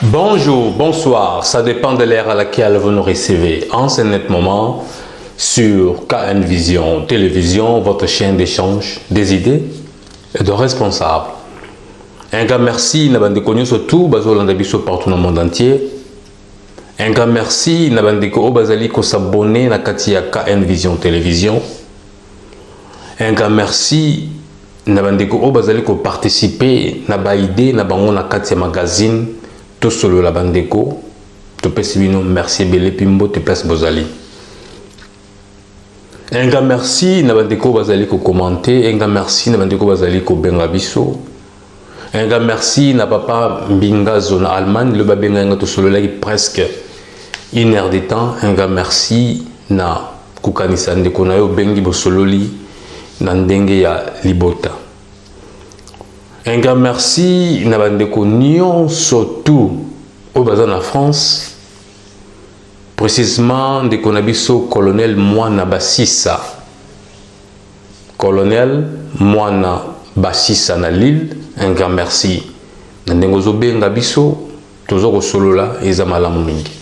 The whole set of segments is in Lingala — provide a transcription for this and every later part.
Bonjour, bonsoir, ça dépend de l'ère à laquelle vous nous recevez en ce net moment sur KN Vision Télévision, votre chaîne d'échange des idées et de responsables. Un grand merci, n'a pas de connu surtout, partout dans le monde entier. Un grand merci, n'a pas de s'abonner à KN Vision Télévision. Un grand merci, n'a pas de participer à l'idée, n'a pas de magazine. Tout solo la bandeko, to pesibino merci belé pimbo te place bozali. Un grand merci na bandeko bazali ko commenter, un grand merci na bandeko bazali ko benga biso. Un grand merci na papa Mbinga zona Allemagne, le babenga nga to solo là presque 1 heure de temps. Un grand merci na kukanisa ndeko na yo bengi bosololi na ndenge ya libota. Un grand merci na bandeko nyon surtout au bazar en France, précisément de konabiso colonel Mwana Basissa. Colonel Mwana Basissa na Lille, un grand merci. Na ndengozo benga biso tozoko solo la eza malamu mingi.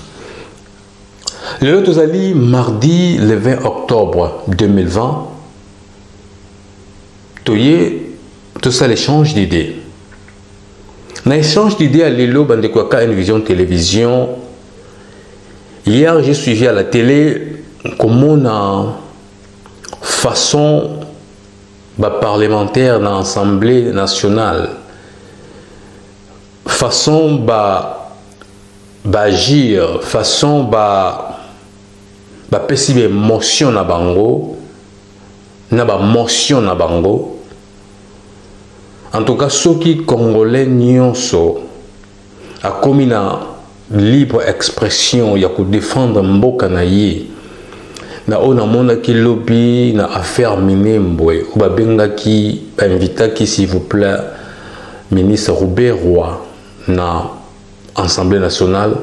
Le tozali mardi le 20 octobre 2020. Toye tout ça l'échange d'idées. Dans l'échange d'idées à l'élo bandeko KN Vision Télévision. Hier j'ai suivi à la télé comment on a façon parlementaire dans l'Assemblée nationale, façon agir, façon pesibe motion na bango, na ba motion na bango. En tout cas, ceux qui congolais nyonso a commis na libre expression, ya ko défendre mboka na ye. Na ona mona ki lobby na affaire minembwe, ou babenga ki invita ki s'il vous plaît ministre Robert Roy na Assemblée nationale.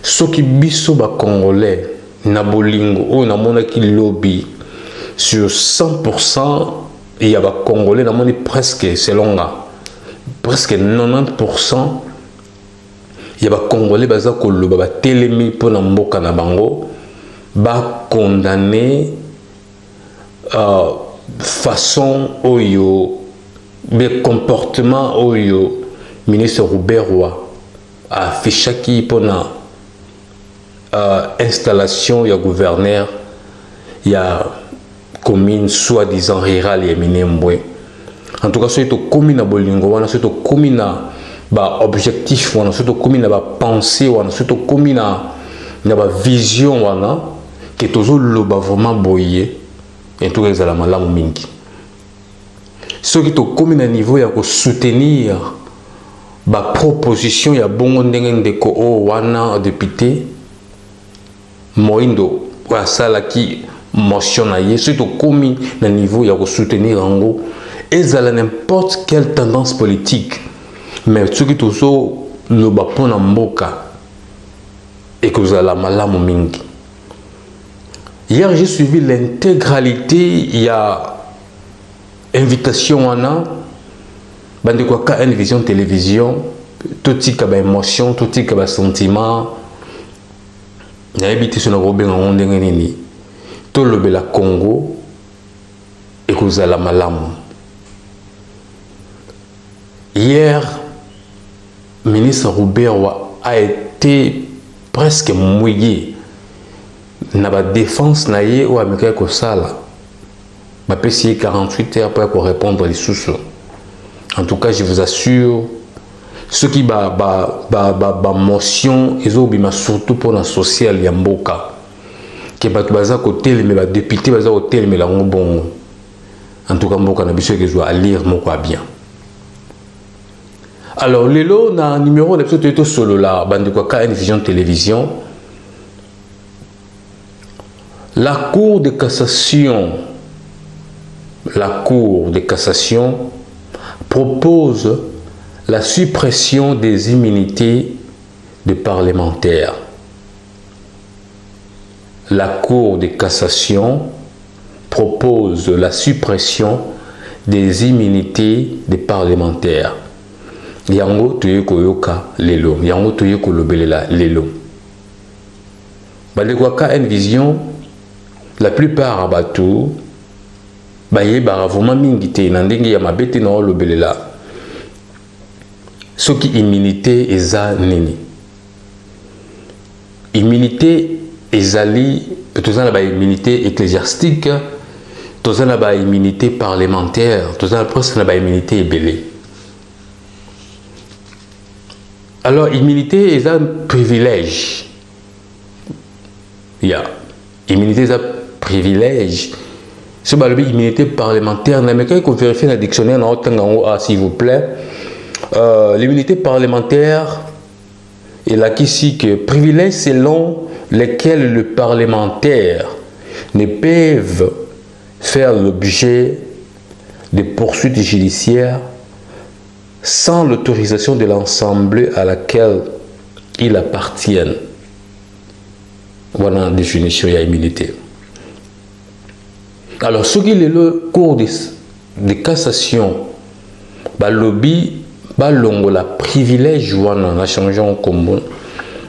Ceux qui biso ba congolais na bolingo, ou na mona ki lobby sur 100%. Il y a des Congolais, presque, selon là, presque 90%, il y a des Congolais qui ont télémi pour Namboka Nabango, condamné façon oyo, des comportements oyo, ministre Robert Roy a fait chaque pour installation, il y a gouverneur, il y a commune soi-disant rurale et minembwe. En tout cas, c'est une commune à Bolingo, c'est une commune à objectif, c'est une commune à pensée, c'est une commune à vision, qui est toujours vraiment boyé, et tout ça la malamu mingi. Ce qui est une commune à niveau, il y a soutenir la proposition, il y a bon ndeko o wana député Moindo, voilà ça là qui motion surtout commis na niveau ya soutenir ango et ça n'importe quelle tendance politique mais ce qui toujours le bapona mboka et que vous allez malamu mingi. Hier j'ai suivi l'intégralité, il y a invitation wana bande kwa KN Vision Télévision, tout type de émotion, tout type de sentiment na habité sur le robin en ndenge tout le Bela Congo et que vous allez malamu. Hier, le ministre Robert a été presque mouillé dans la défense naïe ou américain que ça là. Ma PC 48 heures pour répondre les sous. En tout cas, je vous assure, ceux qui motion, ils ont surtout pour la sociale yamboka. Que baza côté mais ba député baza hôtel mais la bon en tout cas mboka na biso que je dois lire moko bien. Alors lelo na numéro de episode solo la bande kwa KN Vision Télévision. La Cour de cassation propose la suppression des immunités des parlementaires. La Cour de cassation propose la suppression des immunités des parlementaires. Yango tuye koyoka lelo, yango tuye kolobelela lelo. Balekwa une vision, la plupart abatu baye baravuma mingite na ndenge ya mabete na olobelela. Soki immunité eza nini? Immunité ezali tozana ba immunité ecclésiastique, tozana ba immunité parlementaire, tozana presque na ba immunité ebele. Alors immunité est un privilège. Immunité est un privilège. Ce que l'immunité parlementaire, il faut vérifier dans le dictionnaire, s'il vous plaît. L'immunité parlementaire est là ici que privilège selon lesquels le parlementaire ne peuvent faire l'objet de poursuites judiciaires sans l'autorisation de l'Assemblée à laquelle ils appartiennent. Voilà la définition de l'immunité. Alors, ce qui est le cours de cassation, lobby, la privilège, on a changé en commun,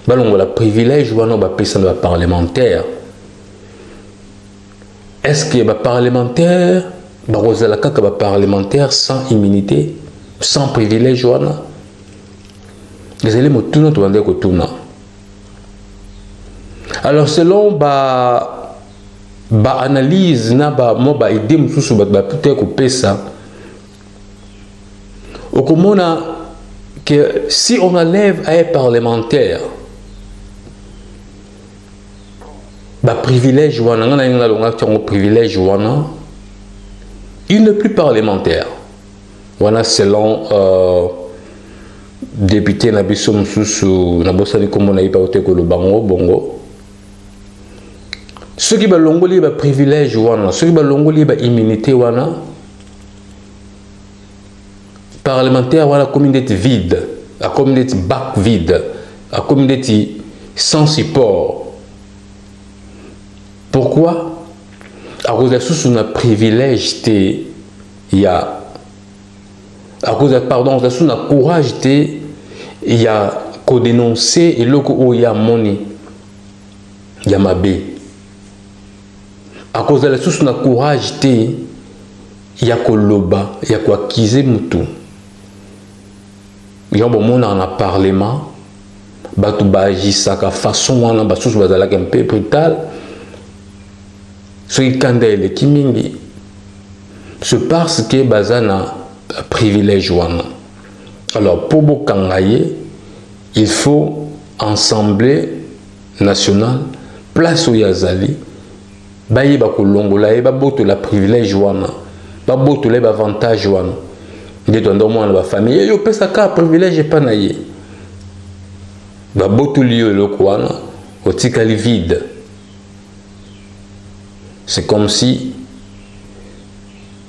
la privilège, on a personne parlementaire. Est-ce qu'il y a parlementaire, parlementaire sans immunité? Sans privilège, les éléments tout notre alors selon analyse na idée mususu peut-être couper ça au commun que si on enlève un parlementaire privilège privilège il n'est plus parlementaire. Voilà selon député Nabiso Msusu Nabosani comme na ipaote ko le bongo. Ceux qui balongoli ba privilège wana, ceux qui balongoli ba immunité wana parlementaire wana communauté vide, la communauté bac vide, la communauté sans support. Pourquoi? À cause de sous un privilège il y a à cause de pardon, de son courage, il y a qu'au dénoncer et l'autre où il y a money, il y a ma bé. À cause de la source de courage, il y a qu'au loba, il y a qu'au acquiser mutu. Il y a un moment dans le parlement, batu baji saka façon wana basus bazala un peu brutal. Ce qui kanda le kimingi, c'est parce que bazana privilège wana. Alors pour Bokangaye, il faut Assemblée nationale place au Yazali baye bakolongola e baboto la privilège wana baboto la avantage wana de tondo mwana ba famille yo pesa ka privilège pa na ye baboto liyo le wana otikali vide. C'est comme si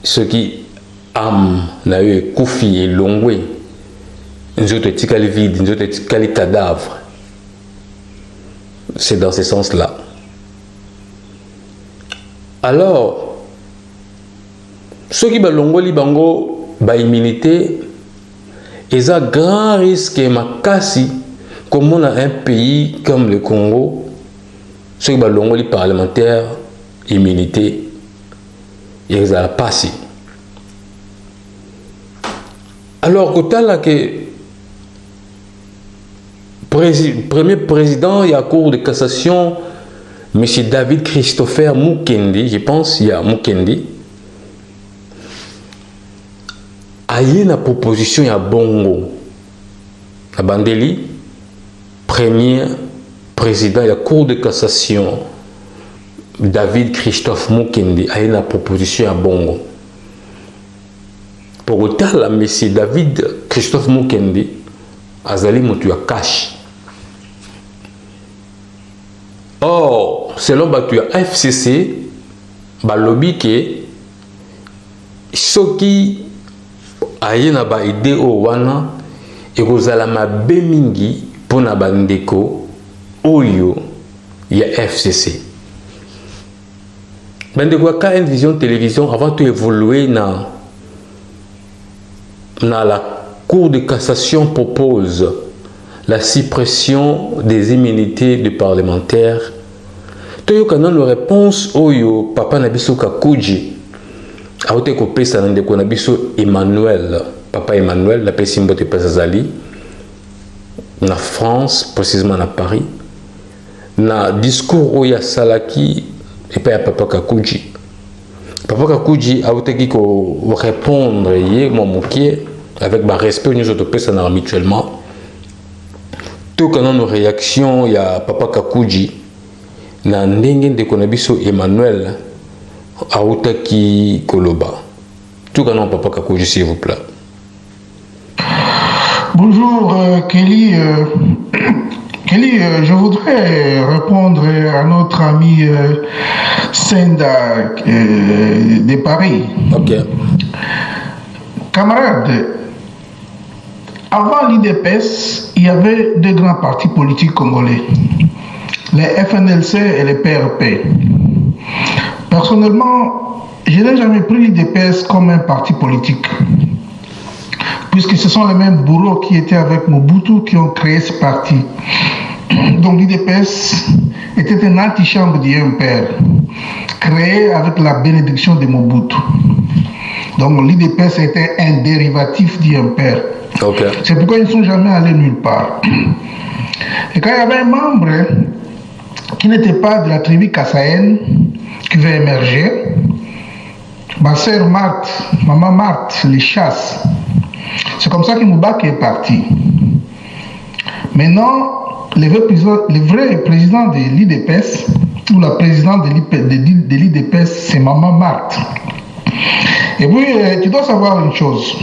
ceux qui âme na eu koufi et longwe nous autres tikali vide nous autres tikali cadavre. C'est dans ce sens là. Alors ceux qui balongoli bango ba immunité ils ont grand risque makasi comme on a un pays comme le Congo ceux qui balongoli parlementaire immunité ils ont passé. Alors, quand premier président, il y a cour de cassation, M. David Christopher Mukendi, je pense, il y a Mukendi. Il y a une proposition, il y a Bongo. À Bandeli, premier président, il y a cour de cassation, David Christophe Mukendi, il y a une proposition à Bongo. Pour autant, M. David Christophe Mukendi, Azali Moutua cash. Or, selon Batua FCC, lobby que ceux qui aye na ba idée o wana ekozala mabe mingi pona bandeko oyo ya FCC. Bandeko ya KN Vision Télévision avant de évoluer na la Cour de cassation propose la suppression des immunités des parlementaires. Toyoka na réponse oyo papa na biso Kakuji aote ko pesa na ndeko na biso Emmanuel, papa Emmanuel la pesimbo te pesa zali na France, précisément na Paris, na discours oya salaki et pas papa Kakuji. Papa Kakuji aote ki ko répondre ye momokie avec ma respect nous autres pesa na mutuellement. Tout quand nos réactions ya papa Kakuji na ndenge ndeko na biso Emmanuel aote ki koloba. Tout quand papa Kakuji s'il vous plaît. Bonjour Kelly. Kelly, je voudrais répondre à notre ami Senda de Paris. Ok. Camarade, avant l'IDPS, il y avait deux grands partis politiques congolais, les FNLC et les PRP. Personnellement, je n'ai jamais pris l'IDPS comme un parti politique, puisque ce sont les mêmes bourreaux qui étaient avec Mobutu qui ont créé ce parti. Donc l'IDPS était une antichambre du MPR, créée avec la bénédiction de Mobutu. Donc l'IDPS était un dérivatif du MPR. Okay. C'est pourquoi ils ne sont jamais allés nulle part. Et quand il y avait un membre qui n'était pas de la tribu kassaïenne qui veut émerger, ma sœur Marthe, maman Marthe, les chasse. C'est comme ça que Moubak est parti. Maintenant, le vrai président de l'IDPS, ou la présidente de l'IDPS, c'est maman Marthe. Et puis, tu dois savoir une chose.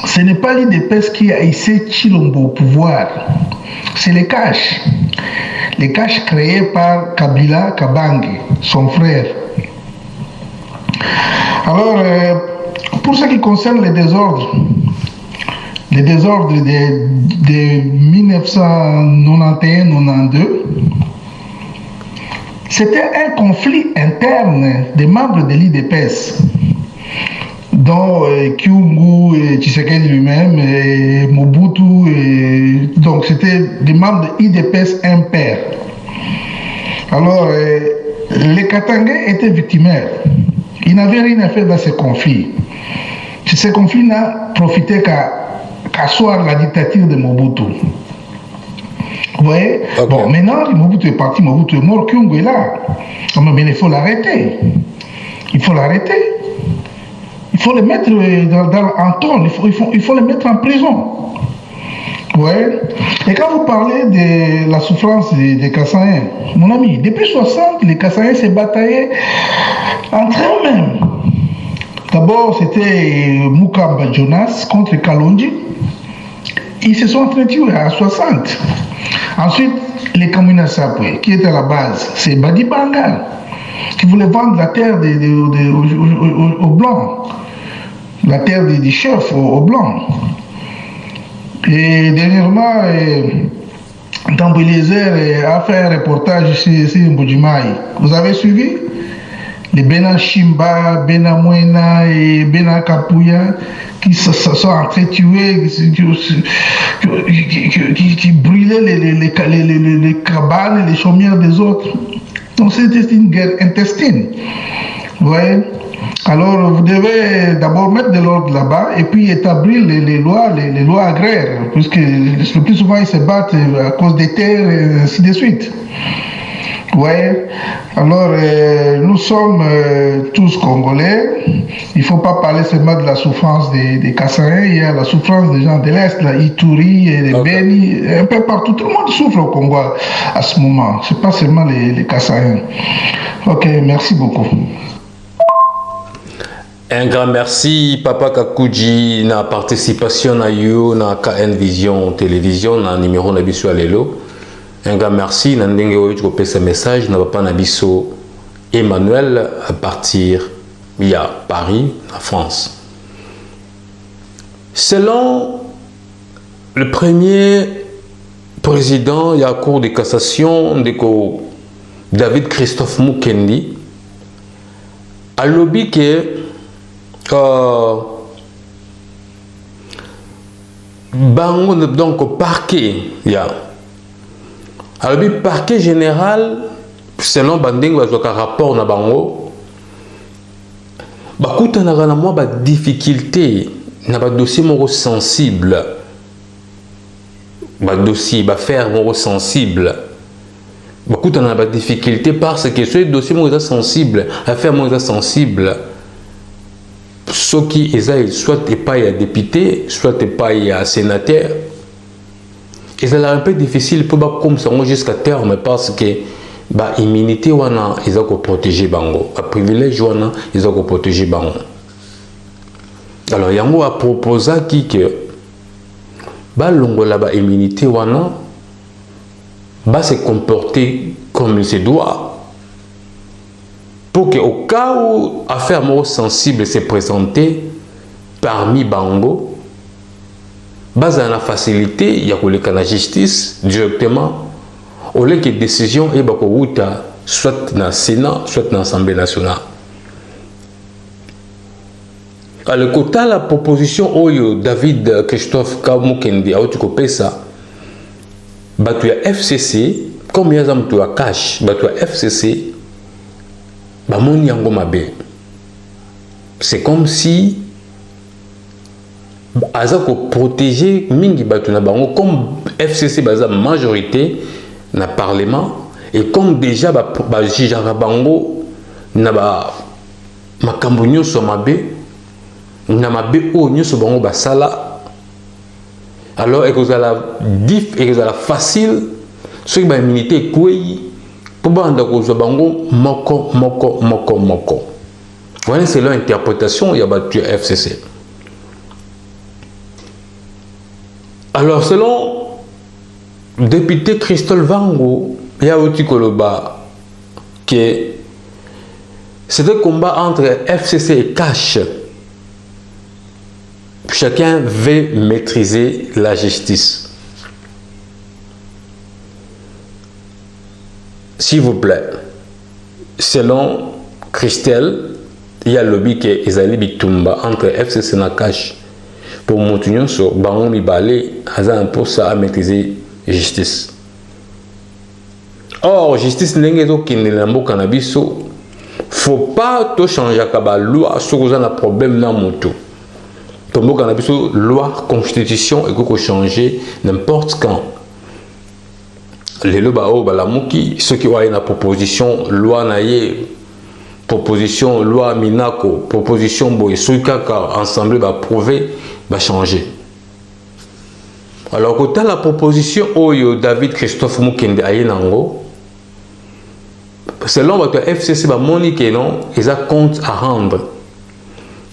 Ce n'est pas l'IDPS qui a hissé Chilombo au pouvoir. C'est les caches. Les caches créés par Kabila Kabange, son frère. Alors, pour ce qui concerne les désordres de 1991-92, c'était un conflit interne des membres de l'IDPS, dont Kyungu, Tshisekedi lui-même, et Mobutu, donc c'était des membres de l'IDPS impair. Alors, les Katangais étaient victimaires. Ils n'avaient rien à faire dans ces conflits. Ce conflit n'a profité qu'asseoir la dictature de Mobutu. Vous voyez? Okay. Bon, maintenant, Mobutu est parti, Mobutu est mort, Kyungu est là. Mais il faut l'arrêter. Il faut l'arrêter. Il faut le mettre en tôle, il faut le mettre en prison. Ouais. Et quand vous parlez de la souffrance des Kassaïens, mon ami, depuis 60, les Kassaïens se bataillaient entre eux-mêmes. D'abord, c'était Mukamba Jonas contre Kalonji. Ils se sont entretués à 60. Ensuite, les Kamina Sapwe, qui étaient à la base, c'est Badi Bangal, qui voulait vendre la terre aux Blancs. La terre des chefs aux Blancs. Et dernièrement, Tambouliezer a fait un reportage ici à Mboujimaï. Vous avez suivi? Les Bena Shimba, Bena Mwena et Bena Kapuya qui se sont entretués, qui brûlaient les cabanes et les chaumières des autres. Donc c'était une guerre intestine. Vous voyez? Alors vous devez d'abord mettre de l'ordre là-bas et puis établir les lois agraires, puisque le plus souvent ils se battent à cause des terres et ainsi de suite. Ouais. Alors nous sommes tous Congolais. Il ne faut pas parler seulement de la souffrance des Kassaïens, il y a la souffrance des gens de l'Est, la Ituri et les Beni, un peu partout. Tout le monde souffre au Congo à ce moment. Ce n'est pas seulement les Kassaïens. Ok, merci beaucoup. Un grand merci, Papa Kakuji, na participation na yo na KN Vision Télévision, na numéro na biso alelo. Un grand merci, na ndenge oyo tu ce message na papa na biso Emmanuel à partir via Paris, en France. Selon le premier président de la Cour de cassation, David Christophe Mukendi, a lobby que bango donc au parquet, a lobby parquet général, selon bandingo a rapport na bango, bakuta na gana moi ba difficulté na ba dossier moko sensible, ba dossier ba faire moko sensible. Beaucoup de difficultés parce que ce dossier est sensible, affaire est sensible. Ce qui est soit pas à député, soit pas à sénateur. Et c'est un peu difficile pour comme ça jusqu'à terme parce que l'immunité wana ils ont protéger bango, le privilège wana ils ont protéger bango. Alors yango a proposé que longo la immunité wana va se comporter comme il se doit pour qu'au cas où affaire sensible se présenter parmi bango, base à la facilité, il y a la justice directement, au lieu que décision est soit dans le Sénat, soit dans l'Assemblée nationale. À le côté la proposition où David Christophe Mukendi a occupé ça. Batu ya FCC comme ya zamtu ya cash batu ya FCC bamoni yango mabe, c'est comme si aza ko protéger mingi batu na bango comme FCC baza majorité na parlement et comme déjà ba jijara bango na ba makambo nyonso mabe na mabe o nyonso bango basala. Alors, et que vous avez facile, ce qui est immunité, pour que moko. Voilà, c'est leur interprétation, il y a battu FCC. Alors, selon le député Christophe Vango, il y a aussi Koloba, que c'est un combat entre FCC et Cash. Chacun veut maîtriser la justice. S'il vous plaît, selon Christelle, il y a le lobby qui est Ezali Bitumba entre FCC et Cash pour monter sur Bango Mibale pour ça à maîtriser la justice. Or, justice n'est pas que cannabis, il ne faut pas tout changer la loi sur un problème dans mon tout. Tombo cannabis, loi, constitution, et qu'on changer n'importe quand. Les lois ceux qui ont une proposition, loi naïe, proposition, loi Minako, proposition Boy, Soukaka, ensemble, va prouver, va changer. Alors, quand la proposition, David Christophe Mukendi Ayenango, selon votre FCC, Monique, non, ils ont compte à rendre.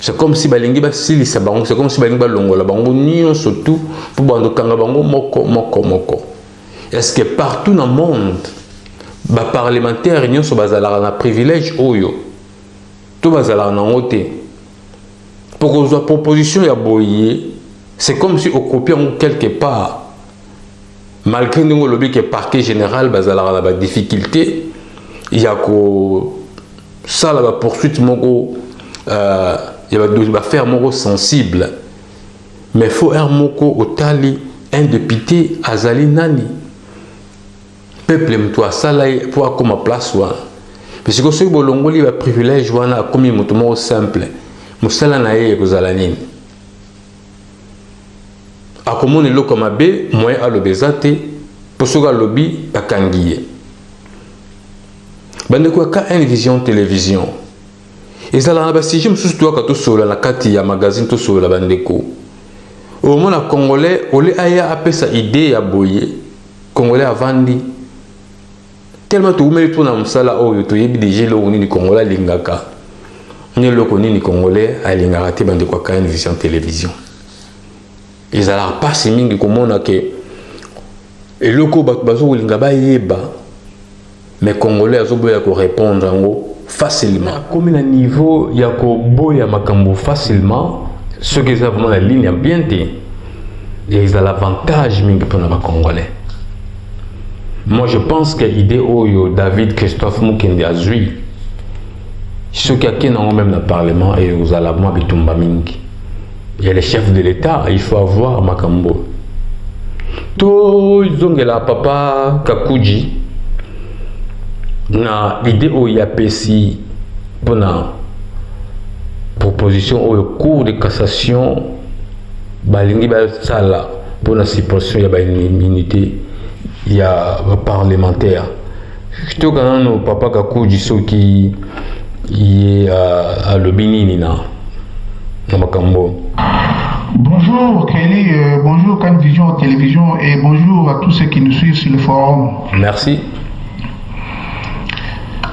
C'est comme si balingi ba sili sa bango, c'est comme si balingi ba longo la bango nion surtout pour bando kanga bango moko. Est-ce que partout dans le monde ba parlementaire nion so bazala na privilège oyo tout bazala na ngote pour que la proposition ya boyé, c'est comme si on copie quelque part malgré nous lobby que parquet général bazala na difficulté il y a ko ça la poursuite moko il va faire moko sensible, mais il faut un moko au tali un député azali nani peuple mtoa sala pour comme place wa parce que ce bolongoli va privilège wana comme moto simple musala na ye kozala nini akomone loko mabe moyen a lobezate pour ce lobby bakangiye bande ko ka une vision télévision. Et ça là, si je me suis dit que tout seul la carte ya magazine tout seul la bandeko. Au moment la Congolais, on les a appelé sa idée à boyer. Congolais a vendu. Tellement tout met tout dans le sala oh tu y déjà le ni Congolais lingaka. Ni le ni Congolais a lingaka te bandeko ka une vision télévision. Ils allaient pas si mingi comme on a que et le ko bazo lingaba yeba. Mais Congolais a besoin de répondre en haut facilement. Comme il y a un niveau, il y a un makambo facilement. ceux qui ont vraiment la ligne bien, ils ont l'avantage pour les Congolais. Moi, je pense que l'idée où David Christophe Mukendi a joué, ceux qui ont même dans le Parlement et aux Alamoi Bitumba Mingi. Il y a les chefs de l'État, il faut avoir Makambo. Tout ils ont la papa Kakuji. Na l'idée où il y a PSI pour la proposition au cours de cassation, balingi ba sala pour la suppression il y a une immunité. Il y a un parlementaire. Je te dis que papa Kakuji ceux qui est à l'Obini na Makambo. Bonjour Kelly, bonjour Can Vision Télévision et bonjour à tous ceux qui nous suivent sur le forum. Merci.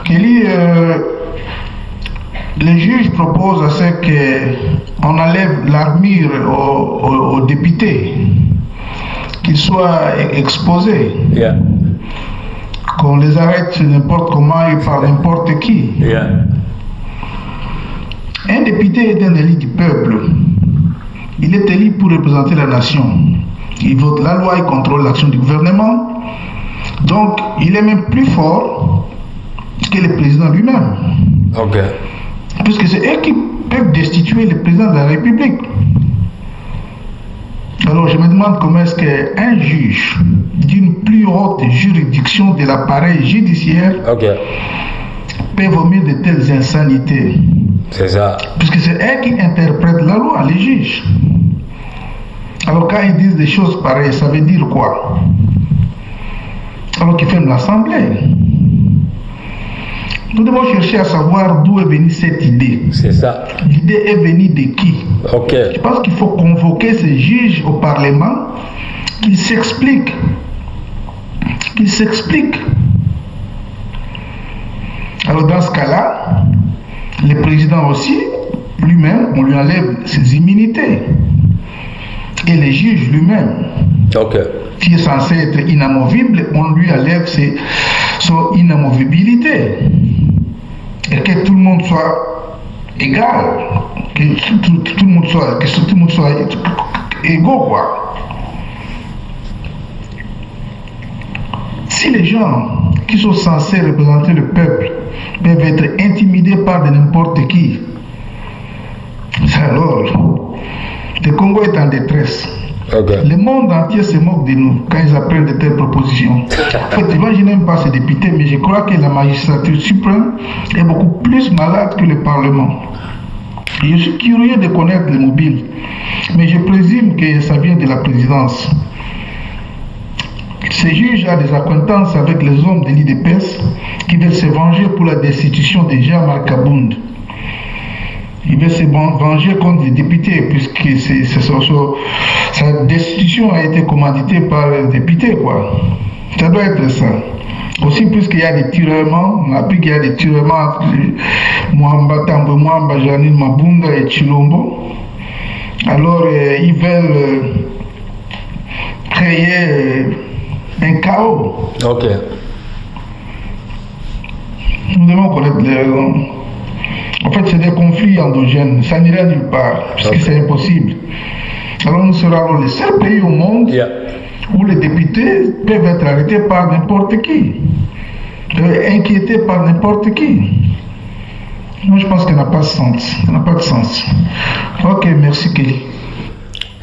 Kelly, les juges proposent à ce qu'on enlève l'armure aux députés, qu'ils soient exposés, Yeah. qu'on les arrête n'importe comment et par n'importe qui. Yeah. Un député est un élu du peuple. Il est élu pour représenter la nation. Il vote la loi et contrôle l'action du gouvernement. Donc, il est même plus fort que le président lui-même. Ok. Puisque c'est eux qui peuvent destituer le président de la République. Alors, je me demande comment est-ce qu'un juge d'une plus haute juridiction de l'appareil judiciaire Ok. peut vomir de telles insanités. C'est ça. Puisque c'est eux qui interprètent la loi, les juges. Alors quand ils disent des choses pareilles, ça veut dire quoi? Alors qu'ils ferment l'Assemblée. Nous devons chercher à savoir d'où est venue cette idée. C'est ça. L'idée est venue de qui? Ok. Je pense qu'il faut convoquer ces juges au Parlement, qu'ils s'expliquent. Qu'ils s'expliquent. Alors dans ce cas-là, le président aussi, lui-même, on lui enlève ses immunités. Et le juge lui-même, Ok. qui est censé être inamovible, on lui enlève son inamovibilité. Et que tout le monde soit égal, que tout le monde soit égaux, quoi. Si les gens qui sont censés représenter le peuple peuvent être intimidés par de n'importe qui, alors, le Congo est en détresse. Ok. Le monde entier se moque de nous quand ils apprennent de telles propositions. En fait, moi, je n'aime pas ces députés, mais je crois que la magistrature suprême est beaucoup plus malade que le Parlement. Et je suis curieux de connaître les mobiles, mais je présume que ça vient de la présidence. Ce juge a des acquaintances avec les hommes de l'IDPS qui veulent se venger pour la destitution de Jean-Marc Kabound. Il veut se venger contre les députés, puisque sa destitution a été commanditée par les députés, quoi. Ça doit être ça. Aussi, puisqu'il y a des tirements, on a appris qu'il y a des tirements entre Mwamba Tambo Mwamba, Janine Mabunda et Chilombo. Alors, ils veulent créer un chaos. Ok. Nous devons connaître les raisons. En fait, c'est des conflits endogènes. Ça n'ira nulle part, puisque c'est impossible. Alors, nous serons le seul pays au monde Yeah. où les députés peuvent être arrêtés par n'importe qui, inquiétés par n'importe qui. Moi, je pense que ça n'a pas de sens. Ça n'a pas de sens. Ok, merci Kelly.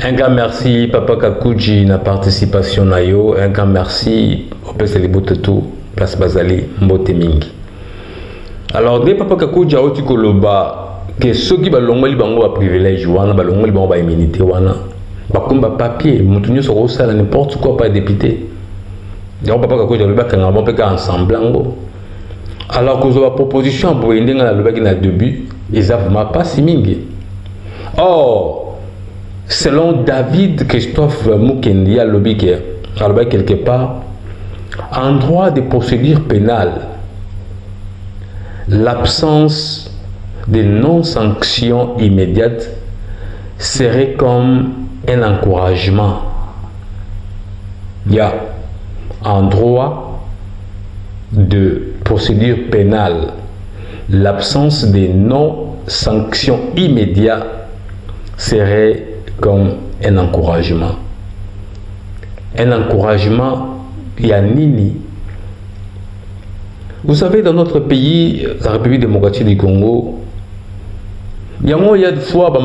Un grand merci, Papa Kakuji, na participation na yo. Un grand merci, Opes Libotetou, Place Bazali, Mbote Mingi. Alors, dès Papa Kakuji a oti koloba que ceux qui balongoli bango ba privilège wana, balongoli bango ba immunité wana, ba komba papier, mutu nyo soko sala n'importe quoi pas député. Donc Papa Kakuji a loba kanga bon peka ensemble ngo. Alors que la proposition pour aider dans le début, ils n'ont pas si mingi. Or, selon David Christophe Mukendi, il y a lobby quelque part, en droit de procédure pénale, l'absence de non-sanction immédiate serait comme un encouragement. Il y a en droit de procédure pénale, l'absence de non-sanction immédiate serait comme un encouragement. Un encouragement, il y a nini. Vous savez, dans notre pays, la République démocratique du Congo, il y a des fois, on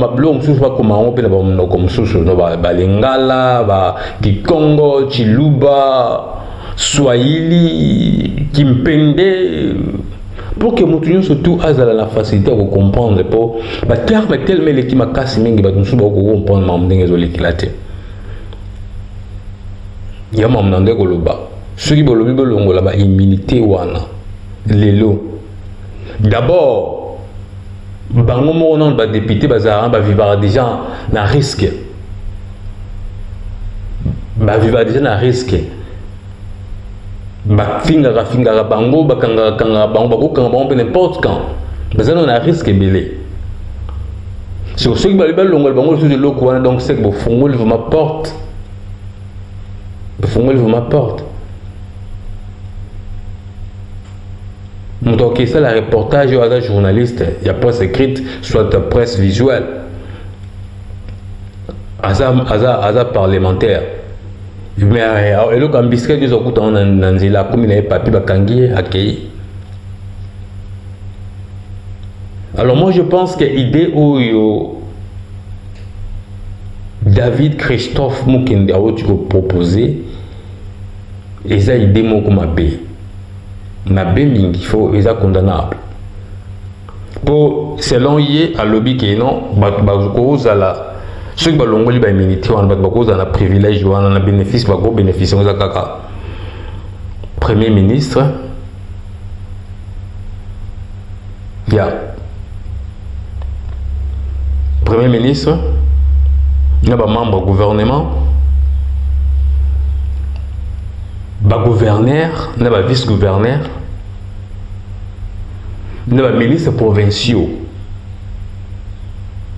Lingala, Kikongo, Chiluba, Swahili, Kimpende, pour que nous surtout la facilité à comprendre. Pour les termes tellement qui m'a cassé, mais qui nous comprendre, il y a un monde qui ceux qui ont la immunité wana lelo d'abord bango mo non ba député bazara ba vivre déjà na risque na risque ba finga bango ba kanga bango n'importe quand bazana na risque belé sur ceux qui ba longo bango sur de l'eau wana donc c'est que bo fongol vous m'apporte donc c'est la reportage à la journaliste, il y a presse écrite, soit de presse visuelle, à ça parlementaire. Mais et le cambisque des autres on a la comme il avait papier bakangi accueilli. Alors moi je pense que l'idée où David Christophe Mukende a proposé et ça idée moi comme abbé. Il faut est condamnable. Pour selon y a lobby qui non cause à la ceux qui ont les immunité on va cause à la privilège on a bénéfice va gros bénéfice on a premier ministre premier ministre il y a membre du gouvernement gouverneur, vice-gouverneur, ministres provinciaux,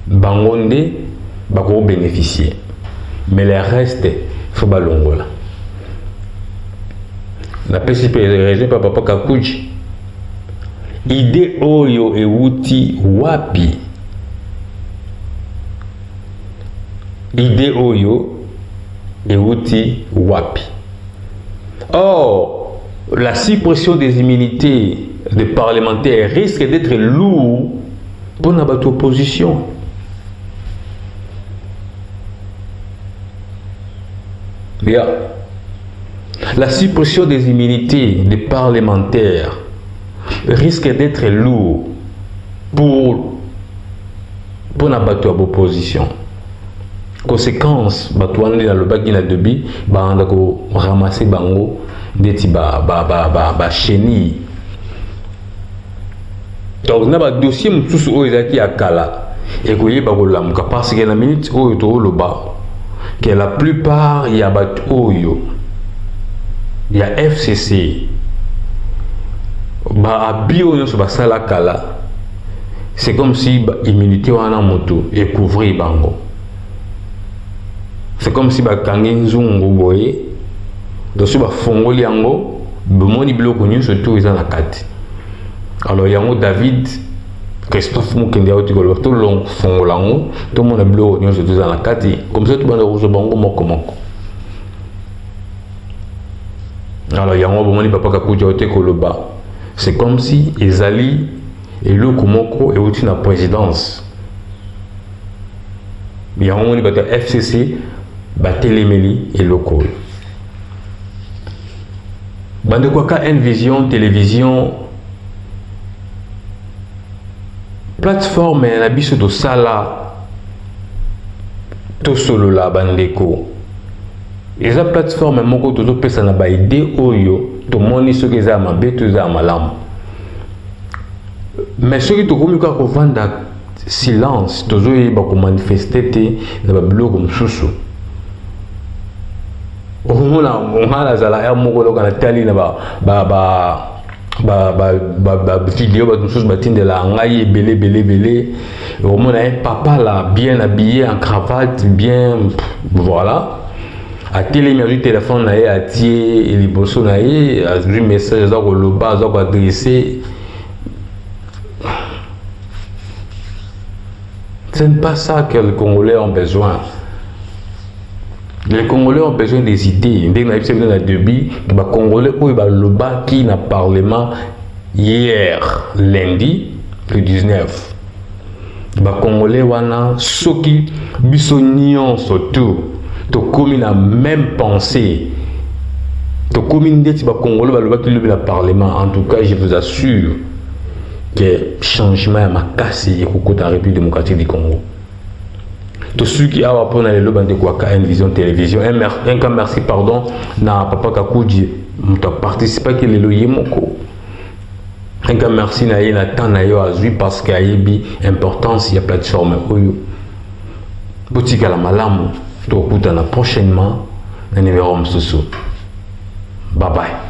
bangonde, bako bénéficier. Mais le reste, il faut balongola. La PCP région papa Kakuji. Idée oyo e wuti wapi. Idée oyo e wuti wapi. Or, la suppression des immunités des parlementaires risque d'être lourd pour notre opposition. Bien. La suppression des immunités des parlementaires risque d'être lourd pour notre opposition. Conséquence batouane dans le bac de la debi bandako ramasser bango deti ba chenille donc na ba dossier mutusu o ezaki akala et ko yeba ko lamuka parce que na minute o to lo ba que la plupart ya bat oyo ya FCC ba bio no so ba sala kala c'est comme si ba immunité wana moto et couvrir bango. C'est comme si bakangi nzungu boye doso ba fongoli yango bomoni biloko nyonso to eza na kati. Alors yango David Christophe Mukende a otikolo to long fongolango to mona biloko nyonso to eza na kati comme ça to bana ko bango moko. Alors yango bomoni papa Kakuja otikolo ba c'est comme si ezali eloko moko e outi na présidence. Yango moni bata FCC Batelemeli et local. Bande quoi qu'à Vision télévision plateforme na biso to sala to solo la bandeko. Eza plateforme moko to pesa na ba idée oyo to moni ce que za mabe to za malamu. Mais ce qui to komi ko vanda silence to zo ba ko manifester te na ba blog mususu. On a zala moko na tali na ba vidéo ba tous batinde la ngai belé on a un papa là bien habillé en cravate bien voilà a télémérie téléphone na a tie et liboso na a lui message za ko loba za ko adresser Ce n'est pas ça que les Congolais ont besoin. Les Congolais ont besoin des idées. Dès que nous avons début, les Congolais qui n'a parlement hier, lundi, le 19. Les Congolais wana soki bisonion surtout, to comme la même pensée. To comme des Congolais qui le parlement. En tout cas, je vous assure que changement est ma casse et dans la République démocratique du Congo. Tous ceux qui ont appris les lobes de Kwaka une vision télévision, un cas merci pardon, na papa Kakoudji, m'ta participé que les loyers moko. Un cas merci na yena temps na yo azui parce qu'il y a une importance il y a plateforme oyo. Boutique la malamu, to kutana prochainement na numéro msusu. Bye bye.